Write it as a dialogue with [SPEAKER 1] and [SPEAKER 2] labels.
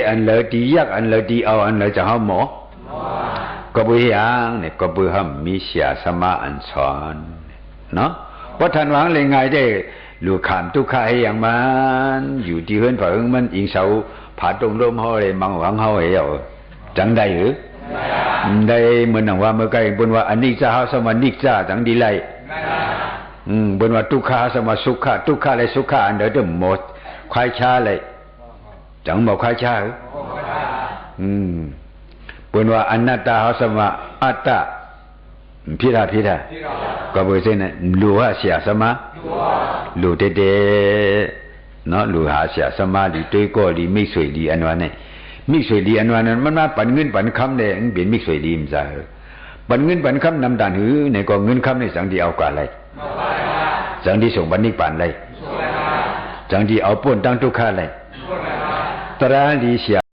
[SPEAKER 1] อันเลยดียักอันเลยดีเอาอันเลยจะหาหมอก็บุยังเนี่ยก็บุหัมมีเสียสมาอันสอนเนาะว่าท่านวางเลยไงได้ลูกขามทุกข์ให้อย่างมันอยู่ที่เฮือนฝ่ายมันอิงเสาผาตรงร่มห้อยมังหวังห้อยเอาจังได้หรือได้เหมือนหนังว่าเมื่อไกลบนว่าอันนี้จะหาสมานิจ้าจังดีไลบนว่าทุกขาสมาสุขะทุกขาเลยสุขะอันเดิมหมดควายชาเลยจังบอกควายชาหรือบนว่าอนัตตาหาสมาอัตตาพิราก็บอกเช่นนั้นลูหะเสียสมาลูเด็ดเนาะลูหะเสียสมาลีตัวก็ลีไม่สวยดีอันวันนี้มิสวยดีอันวันนั้นมันมาปั่นเงินปั่นคำเนี่ยเปลี่ยนมิสวยดีมั้งจ้ะปั่นเงินปั่นคำนำด่านหือในก็เงินคำในสังที่เอากว่าอะไรสังที่ส่งบันนิปั่นอะไรสังที่เอาป่นตั้งทุกข้าอะไรตราลีเสีย